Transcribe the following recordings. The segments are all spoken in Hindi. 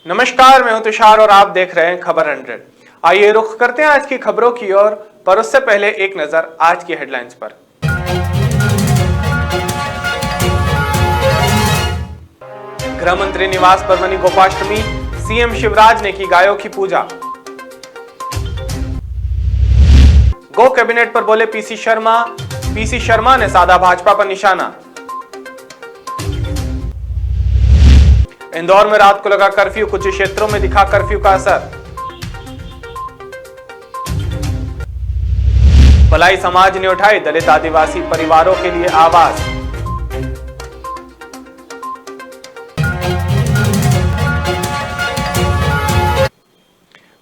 नमस्कार, मैं हूं तुषार और आप देख रहे हैं खबर 100। आइए रुख करते हैं आज की खबरों की ओर, पर उससे पहले एक नजर आज की हेडलाइंस पर। गृह मंत्री निवास पर बनी गोपाष्टमी, सीएम शिवराज ने की गायों की पूजा। गो कैबिनेट पर बोले पीसी शर्मा ने साधा भाजपा पर निशाना। इंदौर में रात को लगा कर्फ्यू, कुछ क्षेत्रों में दिखा कर्फ्यू का असर। भलाई समाज ने उठाई दलित आदिवासी परिवारों के लिए आवास।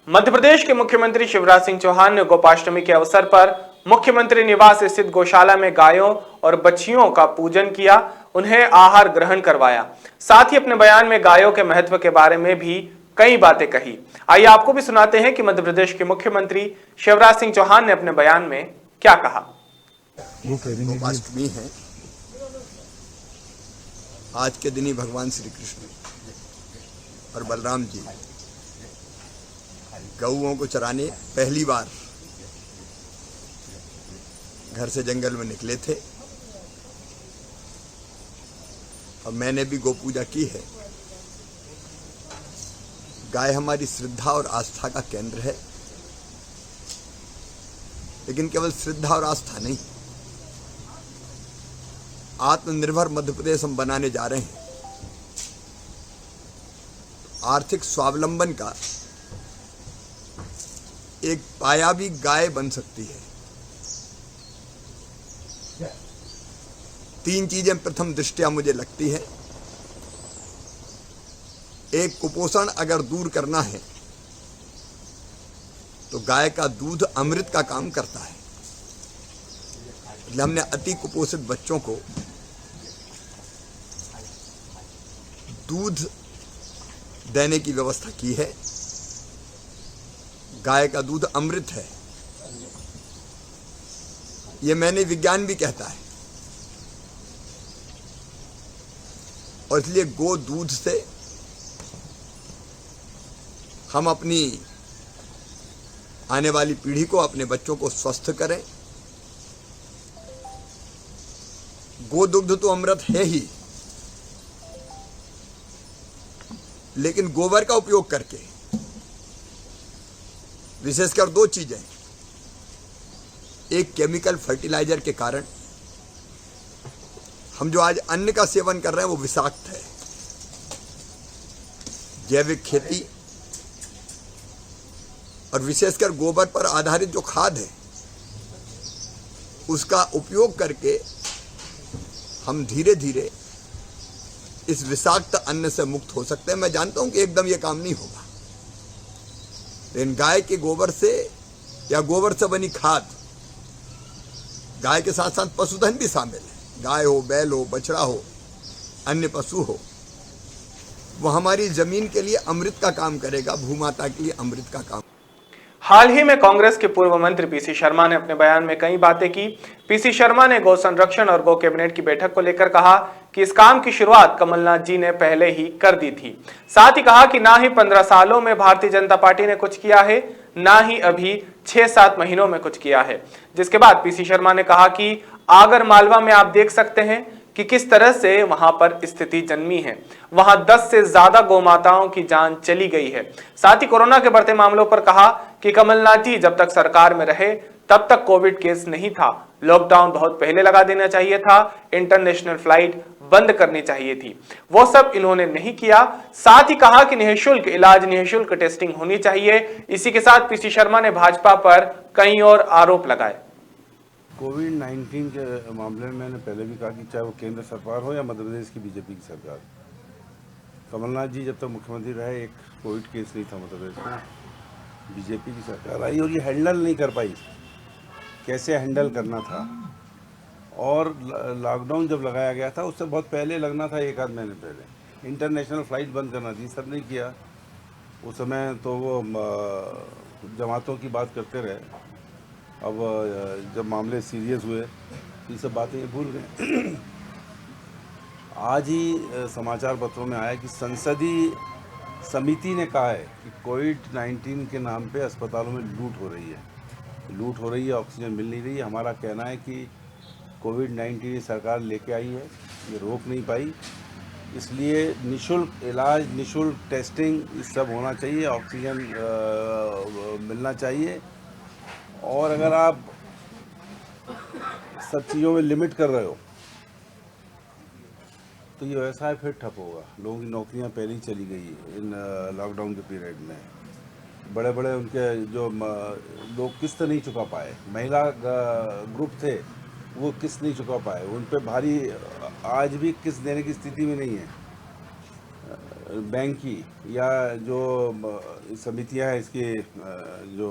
मध्य प्रदेश के मुख्यमंत्री शिवराज सिंह चौहान ने गोपाष्टमी के अवसर पर मुख्यमंत्री निवास स्थित गौशाला में गायों और बछियों का पूजन किया, उन्हें आहार ग्रहण करवाया। साथ ही अपने बयान में गायों के महत्व के बारे में भी कई बातें कही। आइए आपको भी सुनाते हैं कि मध्य प्रदेश के मुख्यमंत्री शिवराज सिंह चौहान ने अपने बयान में क्या कहा। गोपाष्टमी है, आज के दिन ही भगवान श्री कृष्ण और बलराम जी गऊओं को चराने पहली बार घर से जंगल में निकले थे और मैंने भी गौ पूजा की है। गाय हमारी श्रद्धा और आस्था का केंद्र है, लेकिन केवल श्रद्धा और आस्था नहीं, आत्मनिर्भर मध्य प्रदेश हम बनाने जा रहे हैं। आर्थिक स्वावलंबन का एक पाया भी गाय बन सकती है। तीन चीजें प्रथम दृष्टया मुझे लगती है। एक, कुपोषण अगर दूर करना है तो गाय का दूध अमृत का काम करता है। हमने अति कुपोषित बच्चों को दूध देने की व्यवस्था की है। गाय का दूध अमृत है, ये मैंने विज्ञान भी कहता है। और इसलिए गो दूध से हम अपनी आने वाली पीढ़ी को, अपने बच्चों को स्वस्थ करें। गोदुग्ध तो अमृत है ही, लेकिन गोबर का उपयोग करके विशेषकर दो चीजें। एक, केमिकल फर्टिलाइजर के कारण हम जो आज अन्न का सेवन कर रहे हैं वो विषाक्त है। जैविक खेती और विशेषकर गोबर पर आधारित जो खाद है उसका उपयोग करके हम धीरे धीरे इस विषाक्त अन्न से मुक्त हो सकते हैं। मैं जानता हूं कि एकदम ये काम नहीं होगा, लेकिन गाय के गोबर से या गोबर से बनी खाद, गाय के साथ साथ पशुधन भी शामिल है, गाय हो, बैल हो, बछड़ा हो, अन्य पशु हो, वो हमारी जमीन के लिए अमृत का काम करेगा, भूमाता के लिए अमृत का काम। हाल ही में कांग्रेस के पूर्व मंत्री पीसी शर्मा ने अपने बयान में कई बातें की। पीसी शर्मा ने गौ संरक्षण और गौ कैबिनेट की बैठक को लेकर कहा कि इस काम की शुरुआत कमलनाथ जी ने पहले ही कर दी थी। साथ ही कहा कि ना ही 15 सालों में भारतीय जनता पार्टी ने कुछ किया है, ना ही अभी 6-7 महीनों में कुछ किया है। जिसके बाद पीसी शर्मा ने कहा कि आगर मालवा में आप देख सकते हैं कि किस तरह से वहां पर स्थिति जन्मी है। वहां 10 से ज्यादा गौमाताओं की जान चली गई है। साथ ही कोरोना के बढ़ते मामलों पर कहा कि कमलनाथ जी जब तक सरकार में रहे तब तक कोविड केस नहीं था, लॉकडाउन बहुत पहले लगा देना चाहिए था, इंटरनेशनल फ्लाइट बंद करनी चाहिए थी, वो सब इन्होंने नहीं किया। साथ ही कहा कि निःशुल्क इलाज, निःशुल्क टेस्टिंग होनी चाहिए। इसी के साथ पीसी शर्मा ने भाजपा पर कई और आरोप लगाए। कोविड-19 के मामले में मैंने पहले भी कहा कि चाहे वो केंद्र सरकार हो या मध्य प्रदेश की बीजेपी की सरकार, कमलनाथ जी जब तक मुख्यमंत्री रहे एक कोविड केस नहीं था मध्य प्रदेश में। बीजेपी की सरकार आई और ये हैंडल नहीं कर पाई, कैसे हैंडल करना था। और लॉकडाउन जब लगाया गया था उससे बहुत पहले लगना था, 1 आध महीने पहले। इंटरनेशनल फ्लाइट बंद करना थी, सब नहीं किया। उस समय तो वो जमातों की बात करते रहे। अब जब मामले सीरियस हुए ये सब बातें भूल गए। आज ही समाचार पत्रों में आया कि संसदीय समिति ने कहा है कि कोविड-19 के नाम पे अस्पतालों में लूट हो रही है, ऑक्सीजन मिल नहीं रही है। हमारा कहना है कि कोविड-19 सरकार लेके आई है, ये रोक नहीं पाई, इसलिए निःशुल्क इलाज, निःशुल्क टेस्टिंग ये सब होना चाहिए, ऑक्सीजन मिलना चाहिए। और अगर आप सब चीज़ों में लिमिट कर रहे हो तो ये व्यवसाय फिर ठप होगा। लोगों की नौकरियां पहले ही चली गई इन लॉकडाउन के पीरियड में। बड़े बड़े उनके जो लोग किस्त नहीं चुका पाए, महिला ग्रुप थे वो किस्त नहीं चुका पाए, उन पे भारी आज भी किस्त देने की स्थिति में नहीं है बैंक की, या जो समितियां हैं इसके जो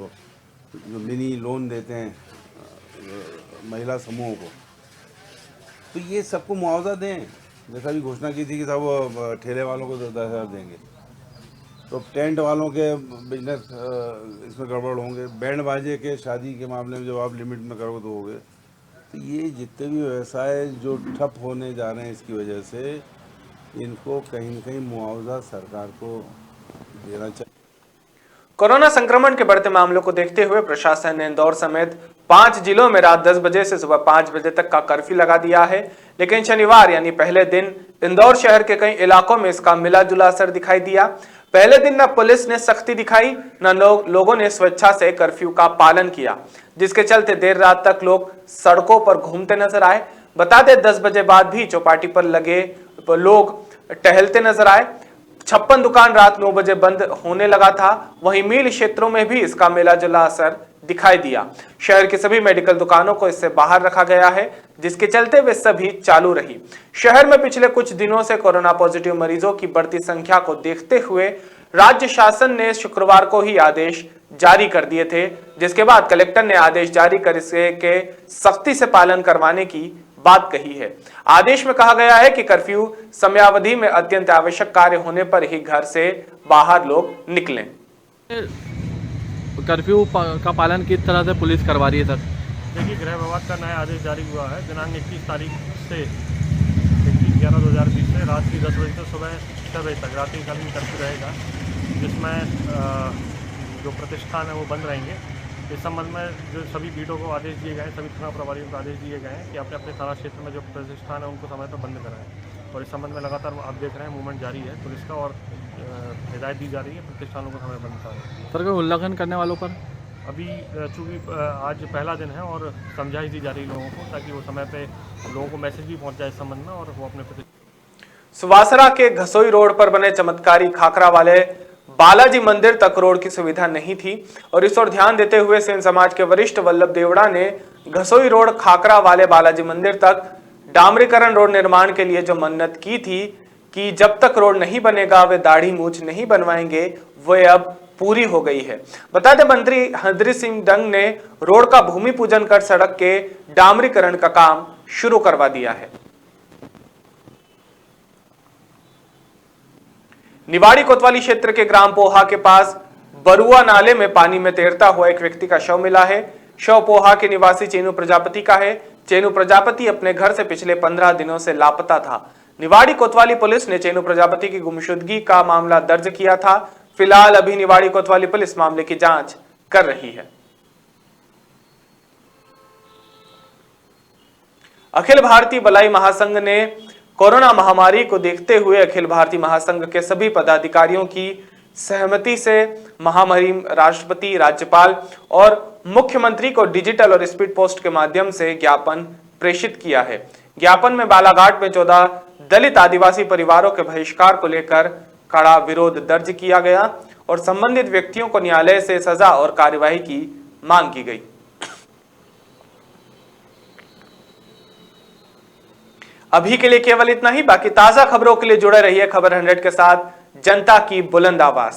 मिनी लोन देते हैं महिला समूहों को, तो ये सबको मुआवजा दें। जैसा भी घोषणा की थी कि साहब वो ठेले वालों को 10,000 देंगे, तो टेंट वालों के बिजनेस इसमें गड़बड़ होंगे, बैंड बाजे के शादी के मामले में जब आप लिमिट में करोगे तो होगे। तो ये जितने भी व्यवसाय जो ठप होने जा रहे हैं इसकी वजह से इनको कहीं न कहीं मुआवजा सरकार को देना चाहिए। कोरोना संक्रमण के बढ़ते मामलों को देखते हुए प्रशासन ने इंदौर समेत 5 जिलों में रात 10 बजे से सुबह 5 बजे तक का कर्फ्यू लगा दिया है। लेकिन शनिवार यानी पहले दिन इंदौर शहर के कई इलाकों में इसका मिला जुला असर दिखाई दिया। पहले दिन न पुलिस ने सख्ती दिखाई, न लोगों ने स्वेच्छा से कर्फ्यू का पालन किया, जिसके चलते देर रात तक लोग सड़कों पर घूमते नजर आए। बता दें 10 बजे बाद भी चौपाटी पर लगे लोग टहलते नजर आए। 56 दुकान रात 9 बजे बंद होने लगा था। वहीं मील क्षेत्रों में भी इसका मिला जुला असर दिखाई दिया। शहर की सभी मेडिकल दुकानों को इससे बाहर रखा गया है, जिसके चलते वे सभी चालू रही। शहर में पिछले कुछ दिनों से कोरोना पॉजिटिव मरीजों की बढ़ती संख्या को देखते हुए राज्य शासन ने शुक्रवार को ही आदेश जारी कर दिए थे, जिसके बाद कलेक्टर ने आदेश जारी कर इसके सख्ती से पालन करवाने की बात कही है। आदेश में कहा गया है कि कर्फ्यू समयावधि में अत्यंत आवश्यक कार्य होने पर ही घर से बाहर लोग निकलें। कर्फ्यू का पालन किस तरह से पुलिस करवा रही है सर? देखिए, गृह विभाग का नया आदेश जारी हुआ है दिनांक 21 तारीख से 21/11/2020 से रात की 10 बजे से सुबह 6 बजे तक रात्रिकालीन कर्फ्यू रहेगा, जिसमें जो प्रतिष्ठान है वो बंद रहेंगे। इस संबंध में जो सभी बीडों को आदेश दिए गए हैं, सभी थाना प्रभारियों को आदेश दिए गए हैं कि अपने अपने थाना क्षेत्र में जो प्रतिष्ठान है उनको समय पर बंद कराएं। और इस संबंध में लगातार आप देख रहे हैं मूवमेंट जारी है पुलिस का, और हिदायत दी जा रही है प्रतिष्ठानों को समय बंद कराएं। सर, कोई उल्लंघन करने वालों पर अभी चूँकि आज पहला दिन है और समझाइश दी जा रही है लोगों को, ताकि वो समय पे लोगों को मैसेज भी पहुँच जाए इस संबंध में, और वो अपने सुवासरा के घसोई रोड पर बने चमत्कारी खाकरा वाले बालाजी मंदिर तक रोड की सुविधा नहीं थी, और इस ओर ध्यान देते हुए सेन समाज के वरिष्ठ वल्लभ देवड़ा ने घसोई रोड खाकरा वाले बालाजी मंदिर तक डामरीकरण रोड निर्माण के लिए जो मन्नत की थी कि जब तक रोड नहीं बनेगा वे दाढ़ी मूछ नहीं बनवाएंगे, वे अब पूरी हो गई है। बता दें, मंत्री हरदीप सिंह डंग ने रोड का भूमि पूजन कर सड़क के डामरीकरण का काम शुरू करवा दिया है। निवाड़ी कोतवाली क्षेत्र के ग्राम पोहा के पास बरुआ नाले में पानी में तैरता हुआ एक व्यक्ति का शव मिला है। शव पोहा के निवासी चेनू प्रजापति का है। चेनू प्रजापति अपने घर से पिछले 15 दिनों से लापता था। निवाड़ी कोतवाली पुलिस ने चेनू प्रजापति की गुमशुदगी का मामला दर्ज किया था। फिलहाल अभी निवाड़ी कोतवाली पुलिस मामले की जांच कर रही है। अखिल भारतीय बलाई महासंघ ने कोरोना महामारी को देखते हुए अखिल भारतीय महासंघ के सभी पदाधिकारियों की सहमति से महामहिम राष्ट्रपति, राज्यपाल और मुख्यमंत्री को डिजिटल और स्पीड पोस्ट के माध्यम से ज्ञापन प्रेषित किया है। ज्ञापन में बालाघाट में 14 दलित आदिवासी परिवारों के बहिष्कार को लेकर कड़ा विरोध दर्ज किया गया और संबंधित व्यक्तियों को न्यायालय से सजा और कार्यवाही की मांग की गई। अभी के लिए केवल इतना ही। बाकी ताजा खबरों के लिए जुड़े रहिए खबर 100 के साथ, जनता की बुलंद आवाज।